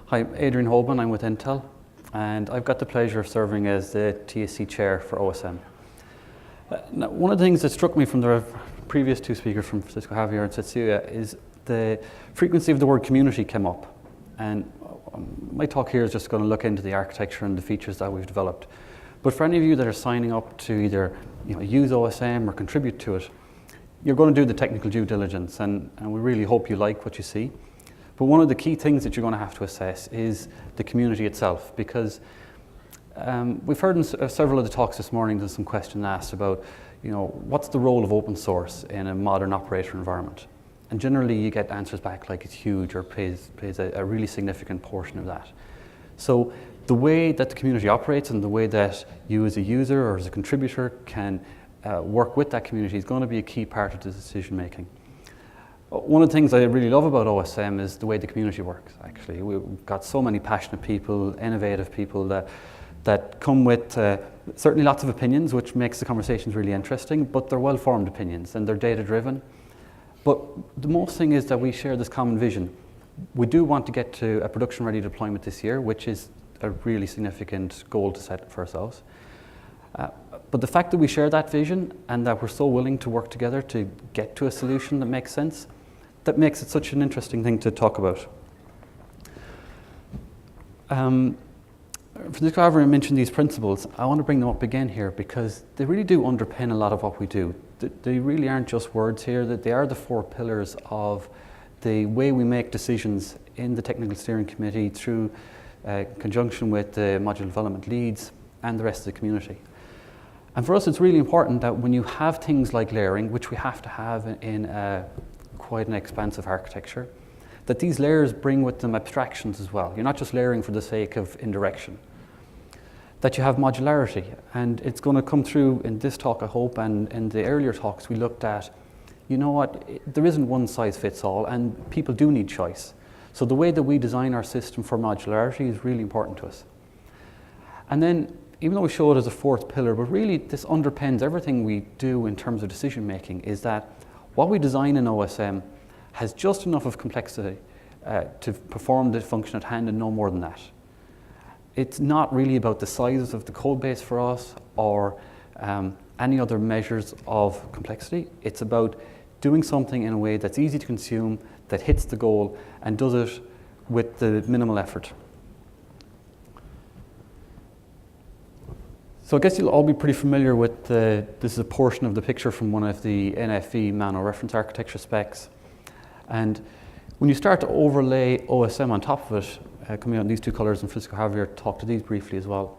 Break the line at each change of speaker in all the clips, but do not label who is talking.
Hi, I'm Adrian Hoban, I'm with Intel, and I've got the pleasure of serving as the TSC Chair for OSM. Now, one of the things that struck me from the previous two speakers from Francisco Javier and Cecilia is the frequency of the word community came up. And my talk here is just going to look into the architecture and the features that we've developed. But for any of you that are signing up to either use OSM or contribute to it, you're going to do the technical due diligence, and we really hope you like what you see. But one of the key things that you're going to have to assess is the community itself, because we've heard in several of the talks this morning, there's some questions asked about, what's the role of open source in a modern operator environment? And generally you get answers back like it's huge or plays a really significant portion of that. So the way that the community operates and the way that you as a user or as a contributor can work with that community is going to be a key part of the decision making. One of the things I really love about OSM is the way the community works, actually. We've got so many passionate people, innovative people that come with certainly lots of opinions, which makes the conversations really interesting, but they're well-formed opinions and they're data-driven. But the most thing is that we share this common vision. We do want to get to a production-ready deployment this year, which is a really significant goal to set for ourselves. But the fact that we share that vision and that we're so willing to work together to get to a solution that makes sense, that makes it such an interesting thing to talk about. Francisco Javier mentioned these principles. I want to bring them up again here because they really do underpin a lot of what we do. They really aren't just words here, that they are the four pillars of the way we make decisions in the Technical Steering Committee through conjunction with the module development leads and the rest of the community. And for us, it's really important that when you have things like layering, which we have to have in quite an expansive architecture, that these layers bring with them abstractions as well. You're not just layering for the sake of indirection. That you have modularity, and it's going to come through in this talk, I hope, and in the earlier talks we looked at, there isn't one size fits all, and people do need choice. So the way that we design our system for modularity is really important to us. And then, even though we show it as a fourth pillar, but really this underpins everything we do in terms of decision making, is that what we design in OSM has just enough of complexity to perform the function at hand and no more than that. It's not really about the size of the code base for us or any other measures of complexity. It's about doing something in a way that's easy to consume, that hits the goal, and does it with the minimal effort. So I guess you'll all be pretty familiar with this is a portion of the picture from one of the NFV MANO reference architecture specs. And when you start to overlay OSM on top of it, coming out in these two colors, and Francisco Javier talked to these briefly as well.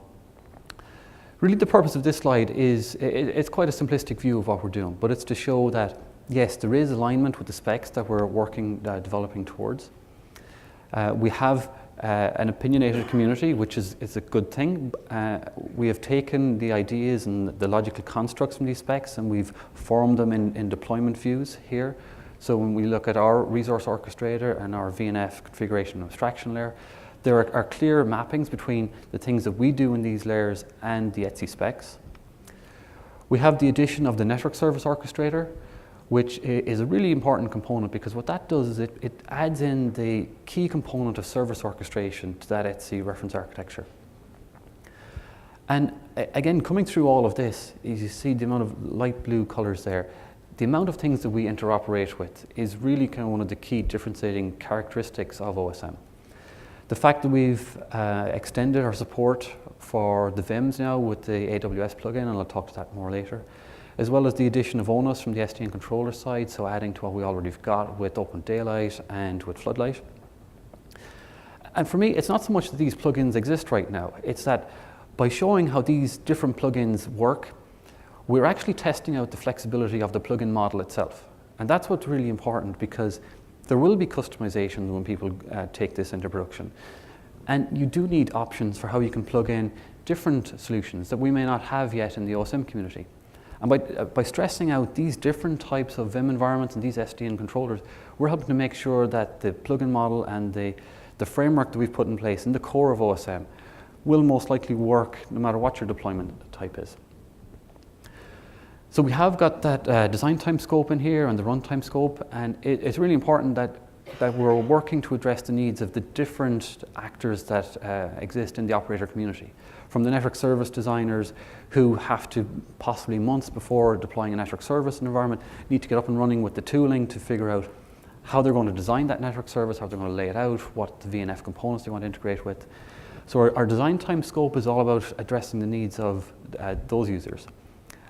Really the purpose of this slide is, it's quite a simplistic view of what we're doing, but it's to show that, yes, there is alignment with the specs that we're working, developing towards. We have an opinionated community, which is a good thing. We have taken the ideas and the logical constructs from these specs and we've formed them in deployment views here. So when we look at our resource orchestrator and our VNF configuration and abstraction layer, there are clear mappings between the things that we do in these layers and the ETSI specs. We have the addition of the Network Service Orchestrator, which is a really important component because what that does is it adds in the key component of service orchestration to that ETSI reference architecture. And again, coming through all of this, is you see the amount of light blue colors there. The amount of things that we interoperate with is really kind of one of the key differentiating characteristics of OSM. The fact that we've extended our support for the VIMs now with the AWS plugin, and I'll talk to that more later, as well as the addition of ONUS from the SDN controller side, so adding to what we already have got with Open Daylight and with Floodlight. And for me, it's not so much that these plugins exist right now, it's that by showing how these different plugins work, we're actually testing out the flexibility of the plugin model itself. And that's what's really important because there will be customization when people take this into production. And you do need options for how you can plug in different solutions that we may not have yet in the OSM community. And by stressing out these different types of Vim environments and these SDN controllers, we're helping to make sure that the plugin model and the framework that we've put in place in the core of OSM will most likely work no matter what your deployment type is. So we have got that design time scope in here and the runtime scope, and it's really important that that we're working to address the needs of the different actors that exist in the operator community. From the network service designers who have to, possibly months before deploying a network service environment, need to get up and running with the tooling to figure out how they're going to design that network service, how they're going to lay it out, what the VNF components they want to integrate with. So our design time scope is all about addressing the needs of those users.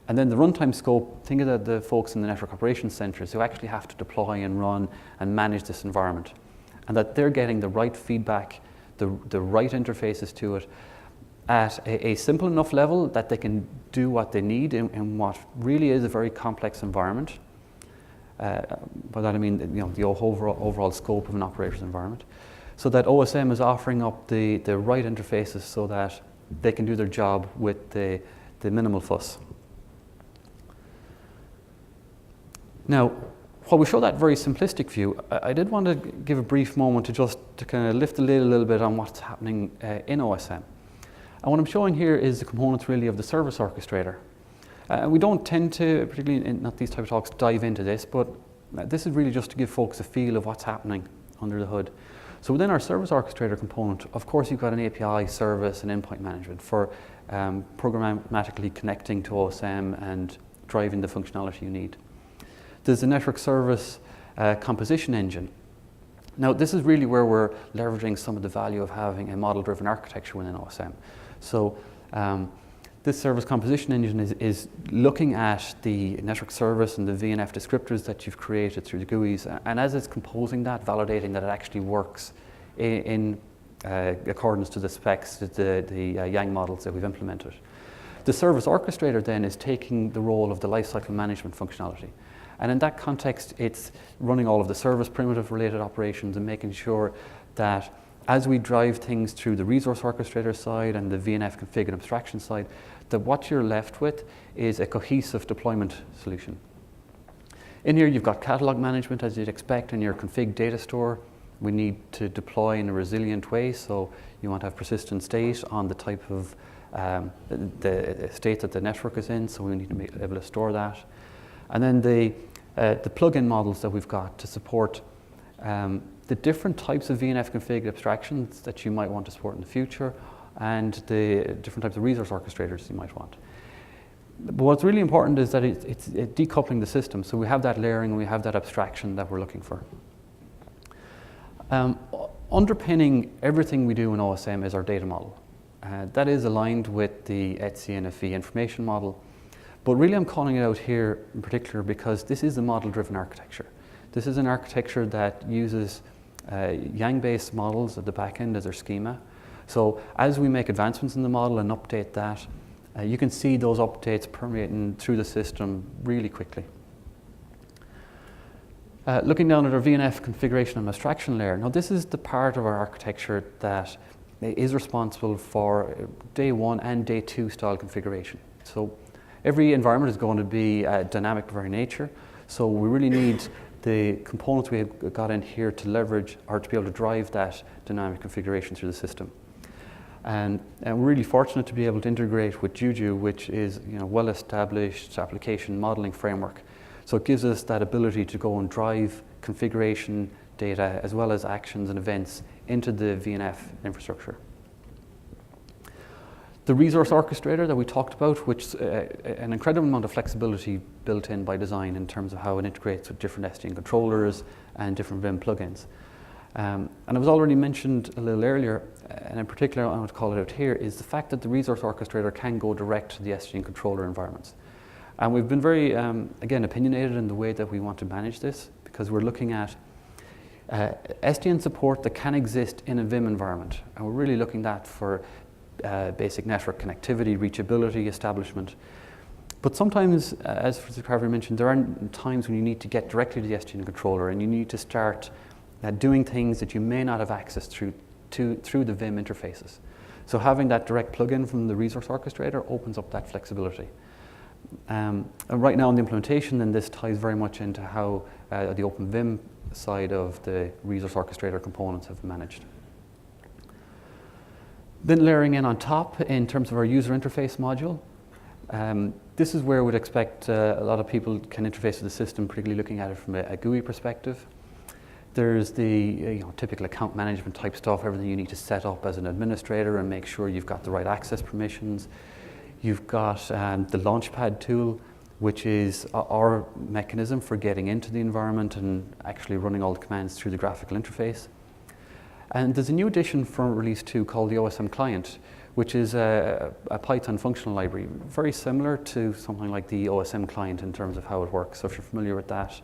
And then the runtime scope, think of the folks in the network operations centers who actually have to deploy and run and manage this environment. And that they're getting the right feedback, the right interfaces to it at a simple enough level that they can do what they need in what really is a very complex environment. By that I mean the overall scope of an operator's environment. So that OSM is offering up the right interfaces so that they can do their job with the minimal fuss. Now, while we show that very simplistic view, I did want to give a brief moment to kind of lift the lid a little bit on what's happening in OSM. And what I'm showing here is the components really of the service orchestrator. We don't tend to, particularly in not these type of talks, dive into this, but this is really just to give folks a feel of what's happening under the hood. So within our service orchestrator component, of course you've got an API service and endpoint management for programmatically connecting to OSM and driving the functionality you need. There's a network service composition engine. Now this is really where we're leveraging some of the value of having a model-driven architecture within OSM. So this service composition engine is looking at the network service and the VNF descriptors that you've created through the GUIs, and as it's composing that, validating that it actually works in accordance to the specs, the Yang models that we've implemented. The service orchestrator then is taking the role of the lifecycle management functionality. And in that context, it's running all of the service primitive related operations and making sure that as we drive things through the resource orchestrator side and the VNF config and abstraction side, that what you're left with is a cohesive deployment solution. In here, you've got catalog management as you'd expect in your config data store. We need to deploy in a resilient way, so you want to have persistent state on the type of the state that the network is in, so we need to be able to store that. And then the plugin models that we've got to support the different types of VNF config abstractions that you might want to support in the future, and the different types of resource orchestrators you might want. But what's really important is that it's decoupling the system, so we have that layering and we have that abstraction that we're looking for. Underpinning everything we do in OSM is our data model. That is aligned with the ETSI NFV information model. But really I'm calling it out here in particular because this is a model-driven architecture. This is an architecture that uses Yang-based models at the back end as their schema. So as we make advancements in the model and update that, you can see those updates permeating through the system really quickly. Looking down at our VNF configuration and abstraction layer, now this is the part of our architecture that is responsible for day one and day two style configuration. So every environment is going to be dynamic by very nature, so we really need the components we have got in here to leverage or to be able to drive that dynamic configuration through the system. And we're really fortunate to be able to integrate with Juju, which is well-established application modeling framework. So it gives us that ability to go and drive configuration data as well as actions and events into the VNF infrastructure. The resource orchestrator that we talked about, which an incredible amount of flexibility built in by design in terms of how it integrates with different SDN controllers and different Vim plugins. And it was already mentioned a little earlier, and in particular I want to call it out here, is the fact that the resource orchestrator can go direct to the SDN controller environments. And we've been very, again, opinionated in the way that we want to manage this, because we're looking at SDN support that can exist in a Vim environment. And we're really looking at for basic network connectivity, reachability, establishment. But sometimes, as Francisco Harvey mentioned, there are times when you need to get directly to the SDN controller and you need to start doing things that you may not have access through the Vim interfaces. So having that direct plugin from the resource orchestrator opens up that flexibility. And right now in the implementation, then this ties very much into how the Open Vim side of the resource orchestrator components have been managed. Then layering in on top in terms of our user interface module. This is where we'd expect a lot of people can interface with the system, particularly looking at it from a GUI perspective. There's the typical account management type stuff, everything you need to set up as an administrator and make sure you've got the right access permissions. You've got the Launchpad tool, which is our mechanism for getting into the environment and actually running all the commands through the graphical interface. And there's a new addition from Release 2 called the OSM client, which is a Python functional library, very similar to something like the OSM client in terms of how it works. So if you're familiar with that,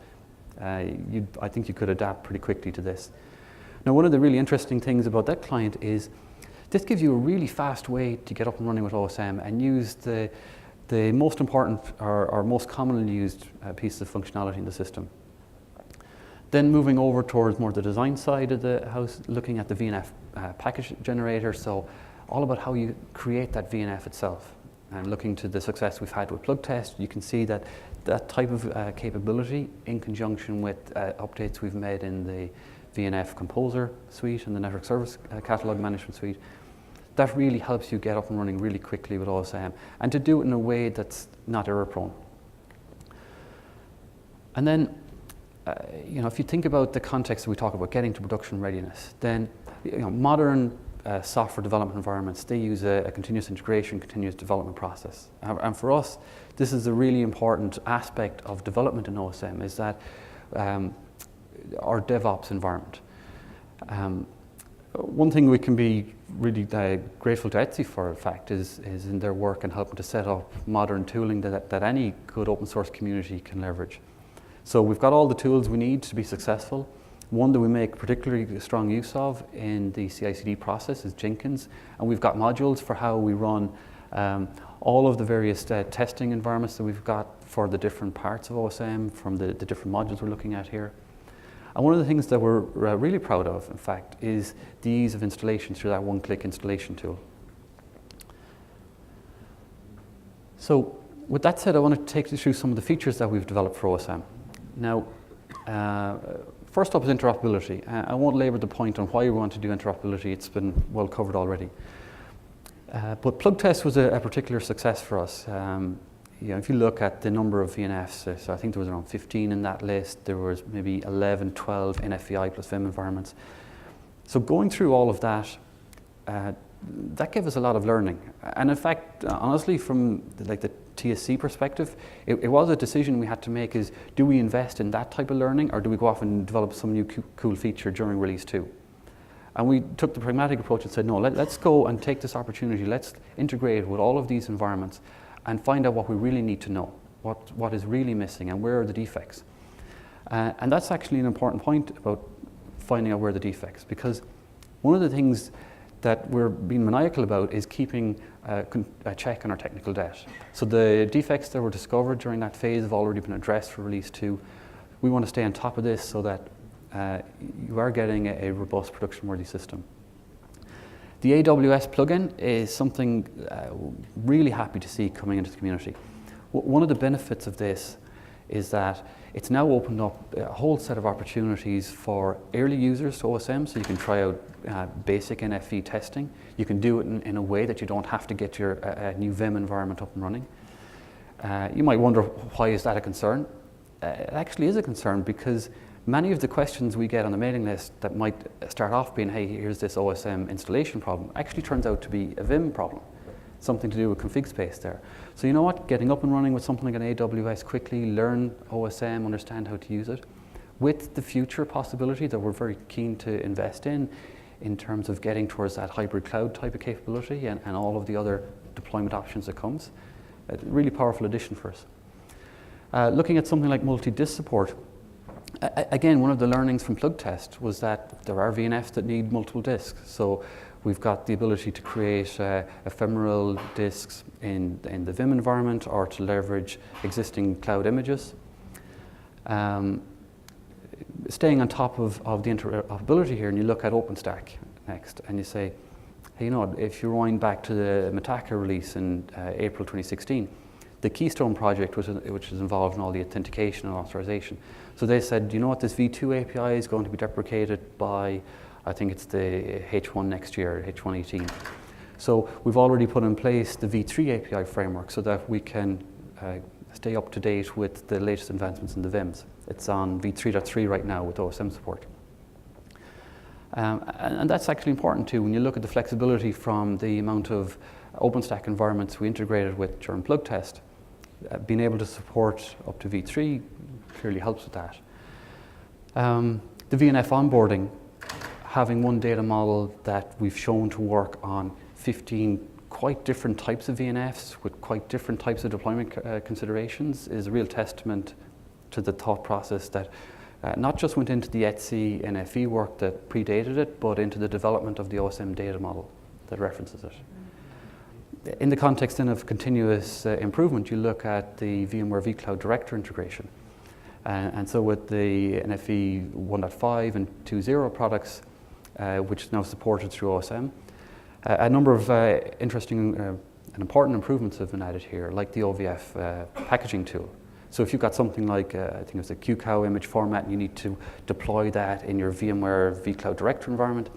I think you could adapt pretty quickly to this. Now, one of the really interesting things about that client is this gives you a really fast way to get up and running with OSM and use the most important or most commonly used pieces of functionality in the system. Then moving over towards more the design side of the house, looking at the VNF package generator. So all about how you create that VNF itself. And looking to the success we've had with plug test, you can see that that type of capability in conjunction with updates we've made in the VNF Composer suite and the Network Service Catalog Management suite, that really helps you get up and running really quickly with OSM and to do it in a way that's not error prone. And then, if you think about the context that we talk about getting to production readiness, then modern software development environments, they use a continuous integration, continuous development process. And for us, this is a really important aspect of development in OSM, is that our DevOps environment. One thing we can be really grateful to ETSI for, in fact, is in their work and helping to set up modern tooling that any good open source community can leverage. So we've got all the tools we need to be successful. One that we make particularly strong use of in the CI/CD process is Jenkins, and we've got modules for how we run all of the various testing environments that we've got for the different parts of OSM from the different modules we're looking at here. And one of the things that we're really proud of, in fact, is the ease of installation through that one-click installation tool. So with that said, I want to take you through some of the features that we've developed for OSM. Now, first up is interoperability. I won't labor the point on why we want to do interoperability. It's been well covered already. But plug test was a particular success for us. If you look at the number of VNFs, so I think there was around 15 in that list. There was maybe 11, 12 NFVI plus Vim environments. So going through all of that, that gave us a lot of learning. And in fact, honestly, from the TSC perspective, it was a decision we had to make: is do we invest in that type of learning, or do we go off and develop some new cool feature during release 2? And we took the pragmatic approach and said, no, let's go and take this opportunity. Let's integrate with all of these environments and find out what we really need to know, what is really missing and where are the defects. And that's actually an important point about finding out where the defects, because one of the things that we're being maniacal about is keeping a check on our technical debt. So the defects that were discovered during that phase have already been addressed for release 2. We want to stay on top of this so that you are getting a robust production-worthy system. The AWS plugin is something really happy to see coming into the community. One of the benefits of this is that it's now opened up a whole set of opportunities for early users to OSM, so you can try out basic NFV testing. You can do it in a way that you don't have to get your new Vim environment up and running. You might wonder, why is that a concern? It actually is a concern because many of the questions we get on the mailing list that might start off being, hey, here's this OSM installation problem, actually turns out to be a Vim problem, something to do with config space there. So you know what, getting up and running with something like an AWS quickly, learn OSM, understand how to use it, with the future possibility that we're very keen to invest in terms of getting towards that hybrid cloud type of capability and all of the other deployment options that comes. A really powerful addition for us. Looking at something like multi-disk support, again, one of the learnings from plug test was that there are VNFs that need multiple disks. So we've got the ability to create ephemeral disks in the Vim environment or to leverage existing cloud images. Staying on top of the interoperability here, and you look at OpenStack next, and you say, hey, if you rewind back to the Mitaka release in April 2016, the Keystone project, which is involved in all the authentication and authorization. So they said, this V2 API is going to be deprecated by, I think it's the H1 next year, H1 18. So we've already put in place the V3 API framework so that we can stay up to date with the latest advancements in the VIMs. It's on V3.3 right now with OSM support. And that's actually important too when you look at the flexibility from the amount of OpenStack environments we integrated with during plug test. Being able to support up to V3 clearly helps with that. The VNF onboarding, having one data model that we've shown to work on 15 quite different types of VNFs with quite different types of deployment considerations is a real testament to the thought process that not just went into the ETSI NFV work that predated it, but into the development of the OSM data model that references it. In the context then of continuous improvement, you look at the VMware vCloud Director integration. And so with the NFV 1.5 and 2.0 products, which is now supported through OSM, a number of interesting and important improvements have been added here, like the OVF packaging tool. So if you've got something like, I think it was a QCOW image format, and you need to deploy that in your VMware vCloud Director environment,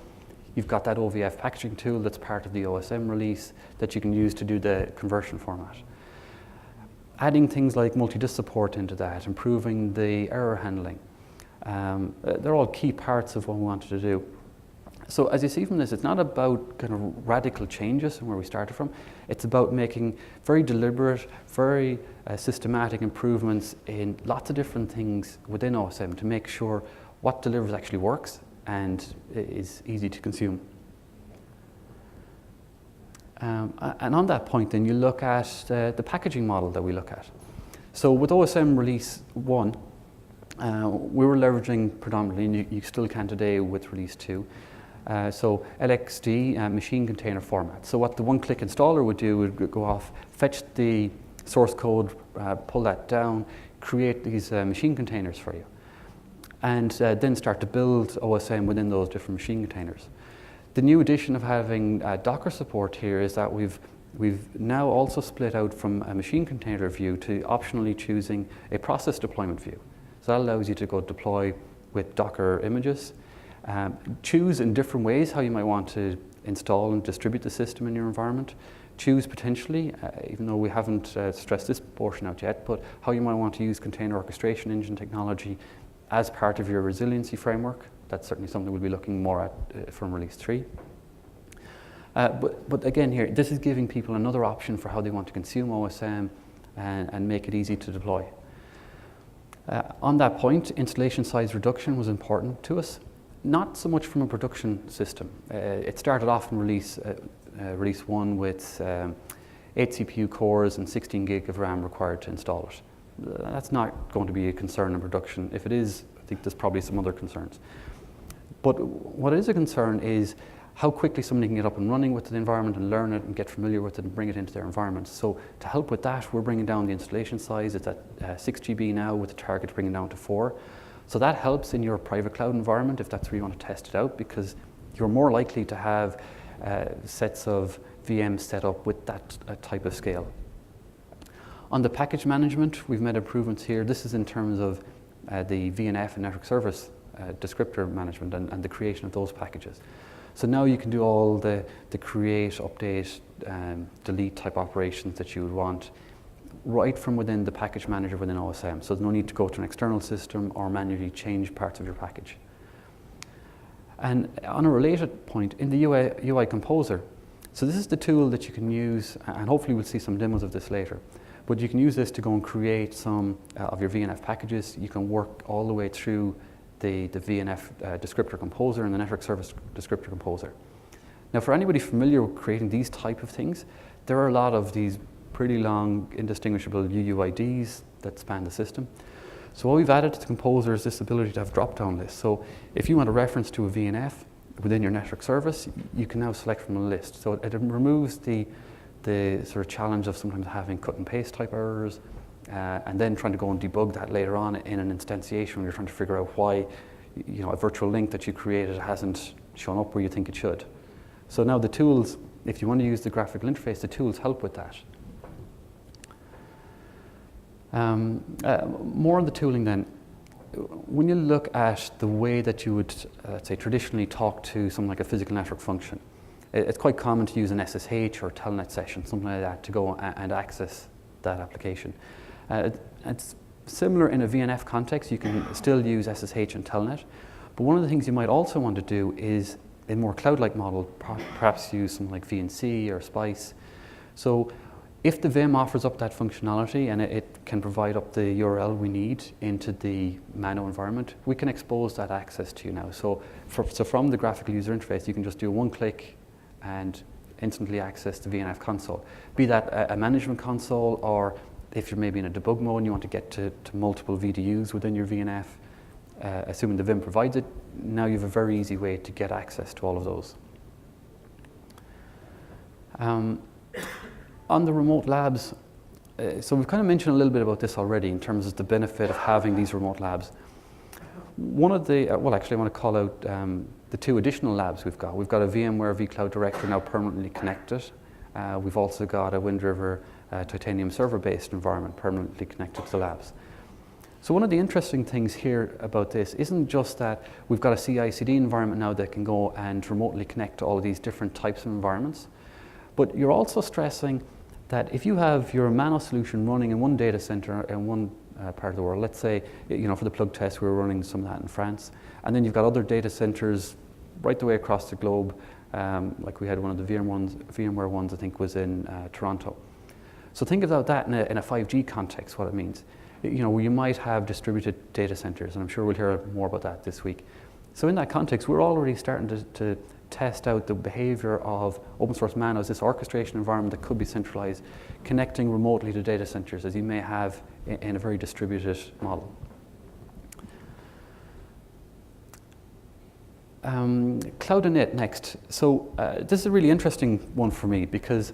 you've got that OVF packaging tool that's part of the OSM release that you can use to do the conversion format. Adding things like multi-disk support into that, improving the error handling, they're all key parts of what we wanted to do. So as you see from this, it's not about kind of radical changes from where we started from. It's about making very deliberate, very systematic improvements in lots of different things within OSM to make sure what delivers actually works and is easy to consume. And on that point, then you look at the packaging model that we look at. So with OSM Release 1, we were leveraging predominantly, and you still can today with Release 2, so LXD machine container format. So what the one-click installer would do would go off, fetch the source code, pull that down, create these machine containers for you, and then start to build OSM within those different machine containers. The new addition of having Docker support here is that we've now also split out from a machine container view to optionally choosing a process deployment view. So that allows you to go deploy with Docker images, choose in different ways how you might want to install and distribute the system in your environment, choose potentially, even though we haven't stressed this portion out yet, but how you might want to use container orchestration engine technology as part of your resiliency framework. That's certainly something we'll be looking more at from Release 3. But again here, this is giving people another option for how they want to consume OSM and make it easy to deploy. On that point, installation size reduction was important to us, not so much from a production system. It started off in Release 1 with 8 CPU cores and 16 gig of RAM required to install it. That's not going to be a concern in production. If it is, I think there's probably some other concerns. But what is a concern is how quickly somebody can get up and running with the environment and learn it and get familiar with it and bring it into their environment. So to help with that, we're bringing down the installation size. It's at 6 GB now with the target to bring it down to 4. So that helps in your private cloud environment if that's where you want to test it out, because you're more likely to have sets of VMs set up with that type of scale. On the package management, we've made improvements here. This is in terms of the VNF and Network Service Descriptor management and the creation of those packages. So now you can do all the create, update, delete type operations that you would want right from within the package manager within OSM. So there's no need to go to an external system or manually change parts of your package. And on a related point, in the UI Composer, so this is the tool that you can use, and hopefully we'll see some demos of this later, but you can use this to go and create some of your VNF packages. You can work all the way through the VNF Descriptor Composer and the Network Service Descriptor Composer. Now for anybody familiar with creating these type of things, there are a lot of these pretty long indistinguishable UUIDs that span the system. So what we've added to the Composer is this ability to have drop-down lists. So if you want a reference to a VNF within your network service, you can now select from a list. So it removes the sort of challenge of sometimes having cut and paste type errors, and then trying to go and debug that later on in an instantiation when you're trying to figure out why a virtual link that you created hasn't shown up where you think it should. So now the tools, if you want to use the graphical interface, the tools help with that. More on the tooling then. When you look at the way that you would, let's say, traditionally talk to something like a physical network function, it's quite common to use an SSH or telnet session, something like that, to go and access that application. It's similar in a VNF context. You can still use SSH and telnet, But one of the things you might also want to do is, in more cloud-like model, perhaps use something like VNC or Spice. So if the Vim offers up that functionality and it can provide up the URL we need into the MANO environment, we can expose that access to you now. So from the graphical user interface, you can just do one click and instantly access the VNF console. Be that a management console, or if you're maybe in a debug mode and you want to get to multiple VDUs within your VNF, assuming the Vim provides it, now you have a very easy way to get access to all of those. On the remote labs, so we've kind of mentioned a little bit about this already in terms of the benefit of having these remote labs. One of the, well actually I want to call out the two additional labs we've got. We've got a VMware vCloud Director now permanently connected. We've also got a Wind River Titanium server-based environment permanently connected to the labs. So one of the interesting things here about this isn't just that we've got a CI/CD environment now that can go and remotely connect to all of these different types of environments, but you're also stressing that if you have your MANO solution running in one data center in one part of the world, let's say, for the plug test, we were running some of that in France, and then you've got other data centers right the way across the globe, like we had one of the VMware ones, I think, was in Toronto. So think about that in a 5G context, what it means. Where you might have distributed data centers, and I'm sure we'll hear more about that this week. So in that context, we're already starting to test out the behavior of open source MANO as this orchestration environment that could be centralized, connecting remotely to data centers as you may have in a very distributed model. Cloud init next. So this is a really interesting one for me because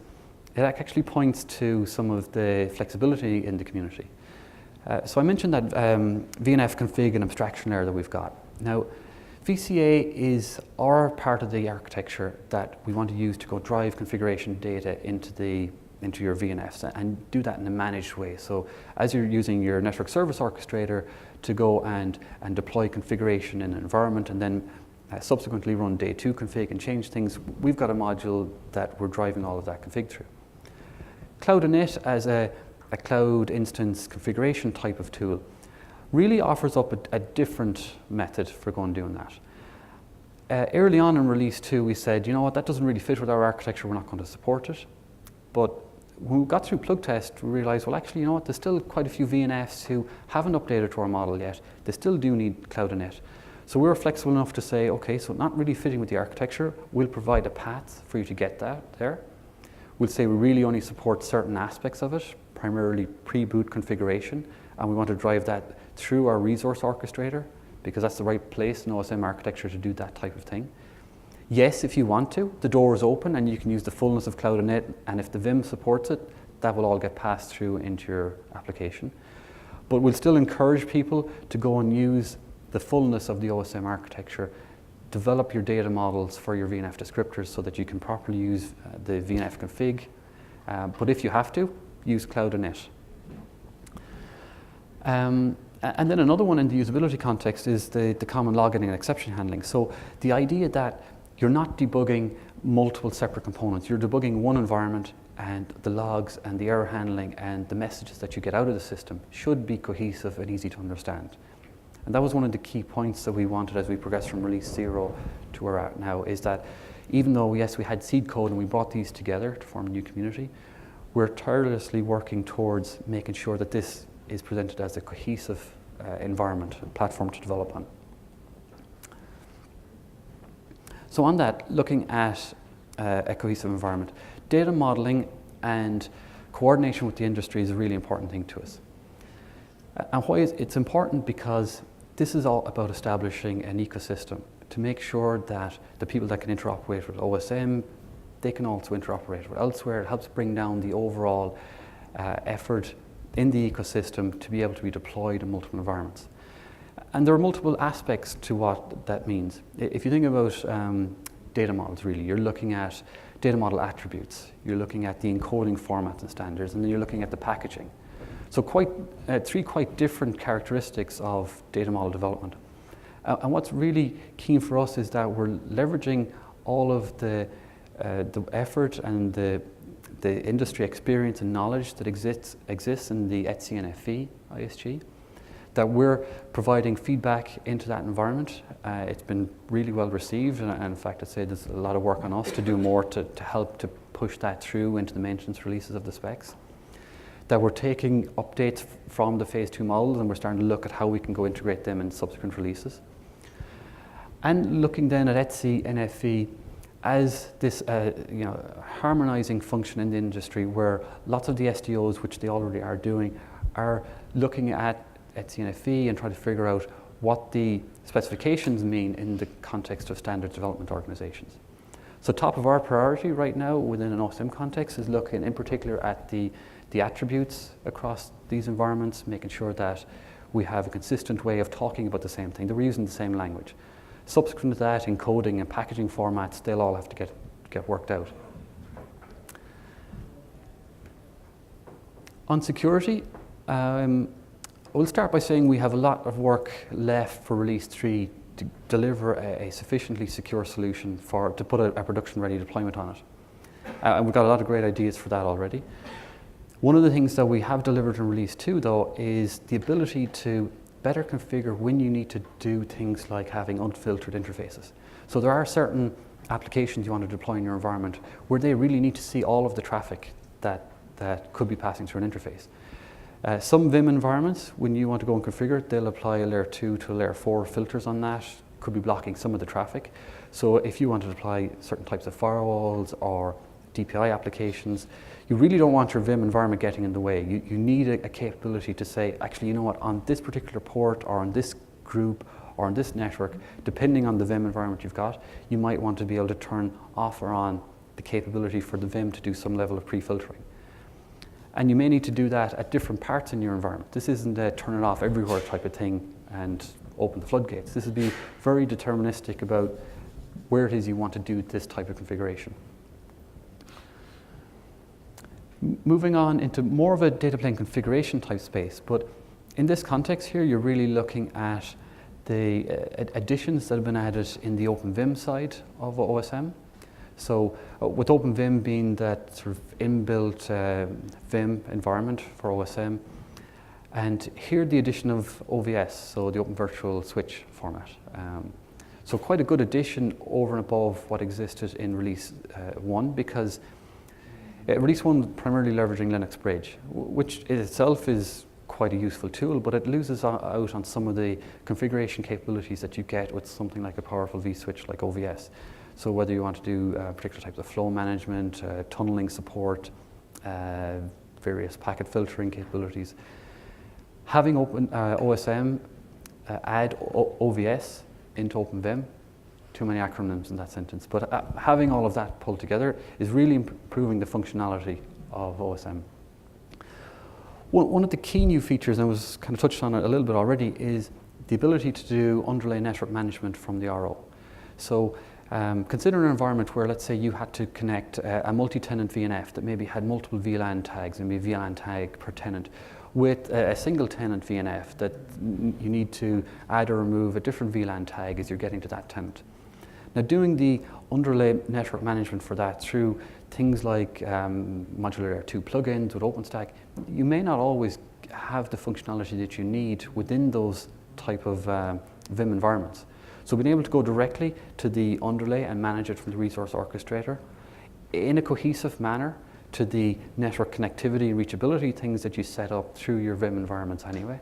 it actually points to some of the flexibility in the community. So I mentioned that VNF config and abstraction layer that we've got. Now, VCA is our part of the architecture that we want to use to go drive configuration data into your VNFs and do that in a managed way. So as you're using your network service orchestrator to go and deploy configuration in an environment and then subsequently run day 2 config and change things, we've got a module that we're driving all of that config through. Cloud init as a cloud instance configuration type of tool really offers up a different method for going and doing that. Early on in release 2, we said, you know what, that doesn't really fit with our architecture, we're not going to support it. But when we got through plug test, we realized, well, actually, you know what, there's still quite a few VNFs who haven't updated to our model yet. They still do need cloud init. So we were flexible enough to say, okay, so not really fitting with the architecture, we'll provide a path for you to get that there. We'll say we really only support certain aspects of it, primarily pre-boot configuration, and we want to drive that through our resource orchestrator because that's the right place in OSM architecture to do that type of thing. Yes, if you want to, the door is open and you can use the fullness of cloud init, and if the Vim supports it, that will all get passed through into your application. But we'll still encourage people to go and use the fullness of the OSM architecture, develop your data models for your VNF descriptors so that you can properly use the VNF config. But if you have to, use cloud init. And then another one in the usability context is the common logging and exception handling. So the idea that you're not debugging multiple separate components, you're debugging one environment, and the logs and the error handling and the messages that you get out of the system should be cohesive and easy to understand. And that was one of the key points that we wanted as we progressed from release 0 to where we're at now, is that even though, yes, we had seed code and we brought these together to form a new community, we're tirelessly working towards making sure that this is presented as a cohesive environment, a platform to develop on. So on that, looking at a cohesive environment, data modeling and coordination with the industry is a really important thing to us. And why is it's important? Because this is all about establishing an ecosystem to make sure that the people that can interoperate with OSM, they can also interoperate with elsewhere. It helps bring down the overall effort in the ecosystem to be able to be deployed in multiple environments. And there are multiple aspects to what that means. If you think about data models, really, you're looking at data model attributes, you're looking at the encoding formats and standards, and then you're looking at the packaging. So three quite different characteristics of data model development. And what's really keen for us is that we're leveraging all of the effort and the industry experience and knowledge that exists in the ETSI NFV ISG, that we're providing feedback into that environment. It's been really well received, and in fact I'd say there's a lot of work on us to do more to help to push that through into the maintenance releases of the specs. That we're taking updates from the phase 2 models and we're starting to look at how we can go integrate them in subsequent releases. And looking then at ETSI NFV as this harmonizing function in the industry, where lots of the SDOs, which they already are doing, are looking at ETSI NFV and trying to figure out what the specifications mean in the context of standards development organizations. So top of our priority right now within an OSM context is looking in particular at the attributes across these environments, making sure that we have a consistent way of talking about the same thing, that we're using the same language. Subsequent to that, in coding and packaging formats, they'll all have to get worked out. On security, we'll start by saying we have a lot of work left for Release 3 to deliver a sufficiently secure solution to put a production-ready deployment on it. And we've got a lot of great ideas for that already. One of the things that we have delivered in Release 2, though, is the ability to better configure when you need to do things like having unfiltered interfaces. So there are certain applications you want to deploy in your environment where they really need to see all of the traffic that could be passing through an interface. Some Vim environments, when you want to go and configure it, they'll apply a layer 2 to a layer 4 filters on that, could be blocking some of the traffic. So if you want to apply certain types of firewalls or DPI applications, you really don't want your Vim environment getting in the way. You need a capability to say, actually, you know what, on this particular port or on this group or on this network, depending on the Vim environment you've got, you might want to be able to turn off or on the capability for the Vim to do some level of pre-filtering. And you may need to do that at different parts in your environment. This isn't a turn it off everywhere type of thing and open the floodgates. This would be very deterministic about where it is you want to do this type of configuration. Moving on into more of a data plane configuration type space, but in this context here, you're really looking at the additions that have been added in the OpenVim side of OSM. So with OpenVim being that sort of inbuilt Vim environment for OSM, and here the addition of OVS, so the Open Virtual Switch format. So quite a good addition over and above what existed in Release 1, because Release 1 primarily leveraging Linux Bridge, which in itself is quite a useful tool, but it loses out on some of the configuration capabilities that you get with something like a powerful vSwitch like OVS. So whether you want to do particular types of flow management, tunneling support, various packet filtering capabilities, having OSM add OVS into OpenVim, too many acronyms in that sentence, but having all of that pulled together is really improving the functionality of OSM. One of the key new features, and I was kind of touched on it a little bit already, is the ability to do underlay network management from the RO. So consider an environment where, let's say, you had to connect a multi-tenant VNF that maybe had multiple VLAN tags, maybe a VLAN tag per tenant, with a single tenant VNF that you need to add or remove a different VLAN tag as you're getting to that tenant. Now, doing the underlay network management for that through things like modular layer 2 plugins with OpenStack, you may not always have the functionality that you need within those type of Vim environments. So being able to go directly to the underlay and manage it from the resource orchestrator in a cohesive manner to the network connectivity and reachability things that you set up through your Vim environments anyway.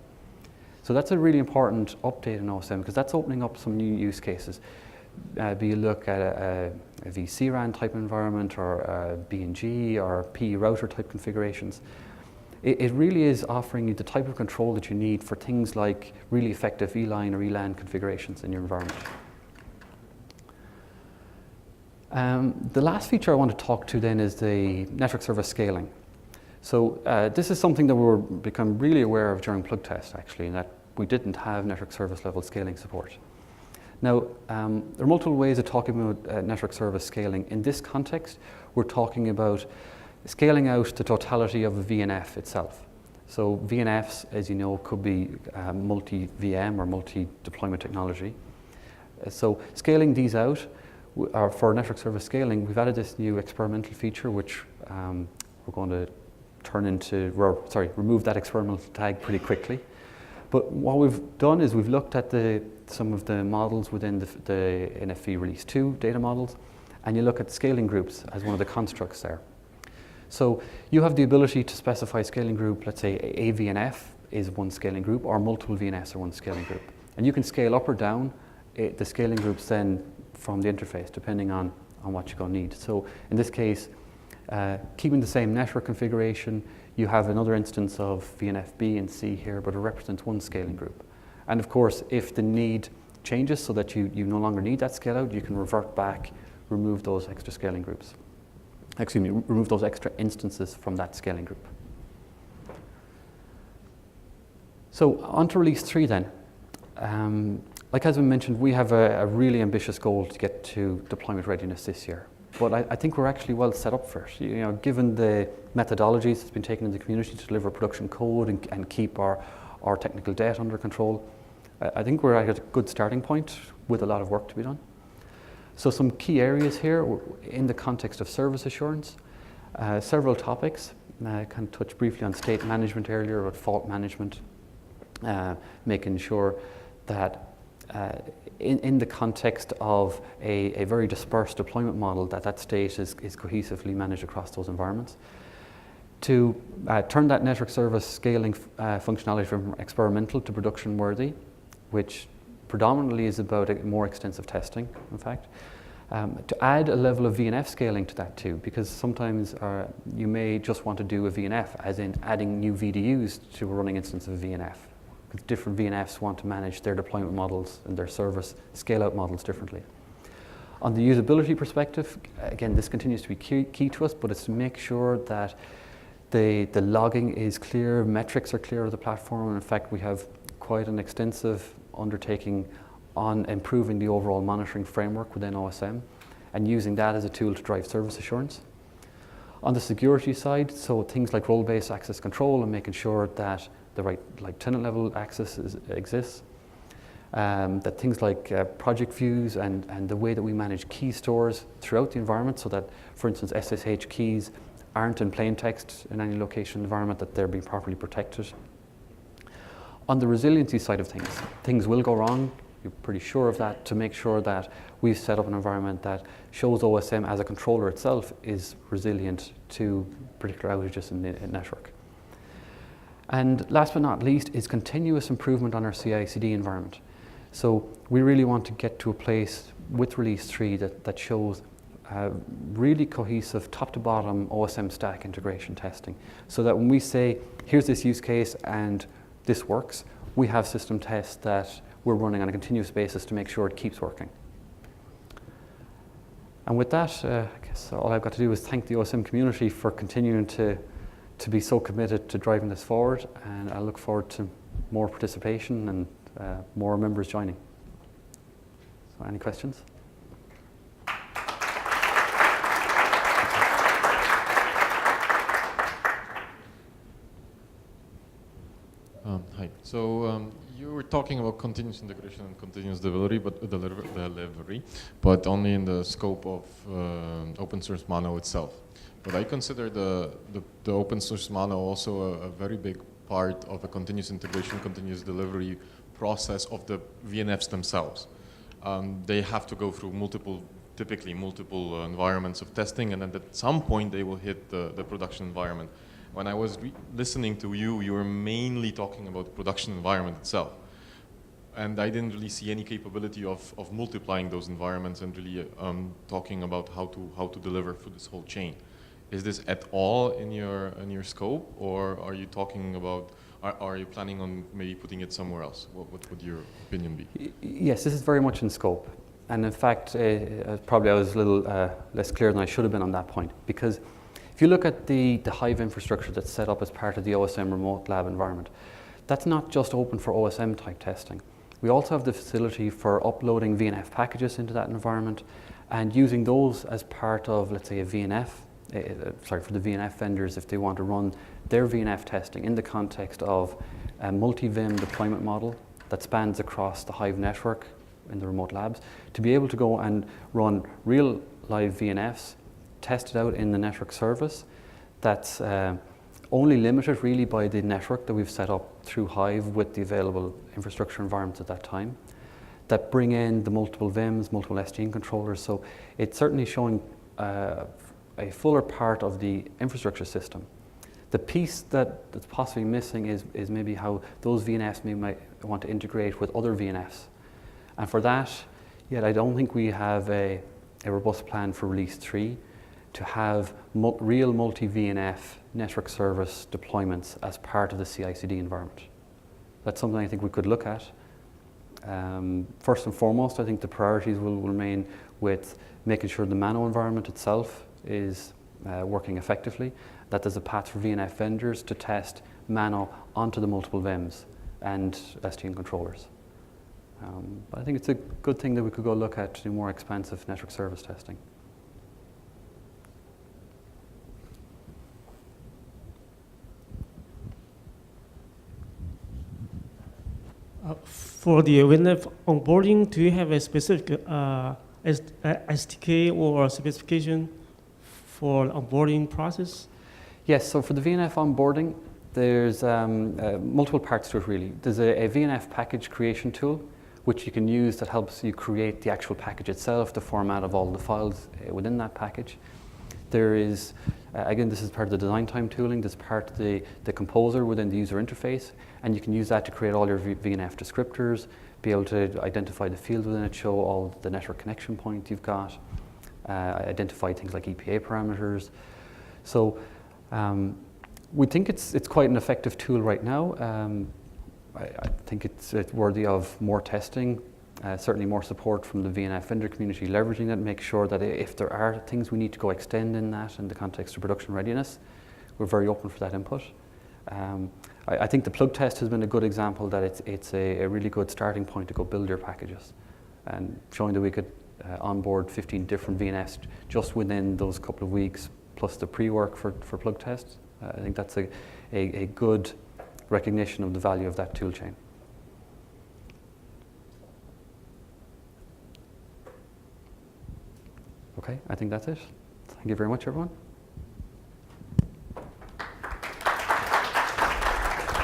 So that's a really important update in OSM, because that's opening up some new use cases. Be you look at a vCRAN type environment or a BNG or PE router type configurations. It really is offering you the type of control that you need for things like really effective ELINE or ELAN configurations in your environment. The last feature I want to talk to then is the network service scaling. So this is something that we were become really aware of during plug test, actually, in that we didn't have network service level scaling support. Now, there are multiple ways of talking about network service scaling. In this context, we're talking about scaling out the totality of a VNF itself. So VNFs, as you know, could be multi-VM or multi-deployment technology. So scaling these out, for network service scaling, we've added this new experimental feature, which we're going to remove that experimental tag pretty quickly. But what we've done is we've looked at some of the models within the NFV Release 2 data models, and you look at scaling groups as one of the constructs there. So you have the ability to specify scaling group, let's say a VNF is one scaling group, or multiple VNFs are one scaling group. And you can scale up or down the scaling groups then from the interface, depending on what you're going to need. So in this case, keeping the same network configuration, you have another instance of VNFB and C here, but it represents one scaling group. And of course, if the need changes so that you no longer need that scale out, you can revert back, remove those extra scaling groups. Excuse me, remove those extra instances from that scaling group. So on to release 3 then. Like as we mentioned, we have a really ambitious goal to get to deployment readiness this year. But I think we're actually well set up for it. You know, given the methodologies that's been taken in the community to deliver production code and keep our technical debt under control, I think we're at a good starting point with a lot of work to be done. So some key areas here in the context of service assurance, several topics. I kind of touched briefly on state management earlier, about fault management, making sure that in the context of a very dispersed deployment model, that state is cohesively managed across those environments. To turn that network service scaling functionality from experimental to production worthy, which predominantly is about more extensive testing, in fact. To add a level of VNF scaling to that too, because sometimes you may just want to do a VNF, as in adding new VDUs to a running instance of a VNF. Because different VNFs want to manage their deployment models and their service scale-out models differently. On the usability perspective, again, this continues to be key to us, but it's to make sure that the logging is clear, metrics are clear of the platform, and in fact, we have quite an extensive undertaking on improving the overall monitoring framework within OSM and using that as a tool to drive service assurance. On the security side, so things like role-based access control and making sure that the right tenant level access exists, that things like project views and the way that we manage key stores throughout the environment, so that, for instance, SSH keys aren't in plain text in any location environment, that they're being properly protected. On the resiliency side of things will go wrong, you're pretty sure of that, to make sure that we've set up an environment that shows OSM as a controller itself is resilient to particular outages in the network. And last but not least is continuous improvement on our CI/CD environment. So we really want to get to a place with release 3 that shows really cohesive top to bottom OSM stack integration testing, so that when we say, here's this use case and this works, we have system tests that we're running on a continuous basis to make sure it keeps working. And with that, I guess all I've got to do is thank the OSM community for continuing to be so committed to driving this forward, and I look forward to more participation and more members joining. So any questions?
Hi. So you were talking about continuous integration and continuous delivery, but only in the scope of open source MANO itself. But I consider the open source MANO also a very big part of a continuous integration, continuous delivery process of the VNFs themselves. They have to go through typically multiple environments of testing, and then at some point they will hit the production environment. When I was listening to you, you were mainly talking about the production environment itself. And I didn't really see any capability of multiplying those environments and really talking about how to deliver through this whole chain. Is this at all in your scope, or are you talking about, are you planning on maybe putting it somewhere else? What would your opinion be?
Yes, this is very much in scope. And in fact, probably I was a little less clear than I should have been on that point, because if you look at the Hive infrastructure that's set up as part of the OSM remote lab environment, that's not just open for OSM type testing. We also have the facility for uploading VNF packages into that environment and using those as part of, let's say, a VNF, for the VNF vendors if they want to run their VNF testing in the context of a multi-VIM deployment model that spans across the Hive network in the remote labs, to be able to go and run real live VNFs, test it out in the network service that's only limited really by the network that we've set up through Hive with the available infrastructure environments at that time, that bring in the multiple VIMs, multiple SDN controllers. So it's certainly showing a fuller part of the infrastructure system. The piece that's possibly missing is maybe how those VNFs might want to integrate with other VNFs. And for that, yet I don't think we have a robust plan for release 3 to have real multi-VNF network service deployments as part of the CI/CD environment. That's something I think we could look at. First and foremost, I think the priorities will remain with making sure the MANO environment itself is working effectively, that there's a path for VNF vendors to test MANO onto the multiple VIMs and SDN controllers. But I think it's a good thing that we could go look at to do more expansive network service testing.
For the VNF onboarding, do you have a specific SDK or specification for onboarding process?
Yes, so for the VNF onboarding, there's multiple parts to it really. There's a VNF package creation tool, which you can use that helps you create the actual package itself, the format of all the files within that package. There is, again, this is part of the design time tooling, this is part of the composer within the user interface, and you can use that to create all your VNF descriptors, be able to identify the fields within it, show all the network connection points you've got, identify things like EPA parameters. So we think it's quite an effective tool right now. I think it's worthy of more testing, certainly more support from the VNF vendor community, leveraging that, make sure that if there are things we need to go extend in that in the context of production readiness, we're very open for that input. I think the plug test has been a good example that it's a really good starting point to go build your packages, and showing that we could onboard 15 different VNFs just within those couple of weeks, plus the pre-work for plug tests. I think that's a good recognition of the value of that tool chain. Okay, I think that's it. Thank you very much, everyone.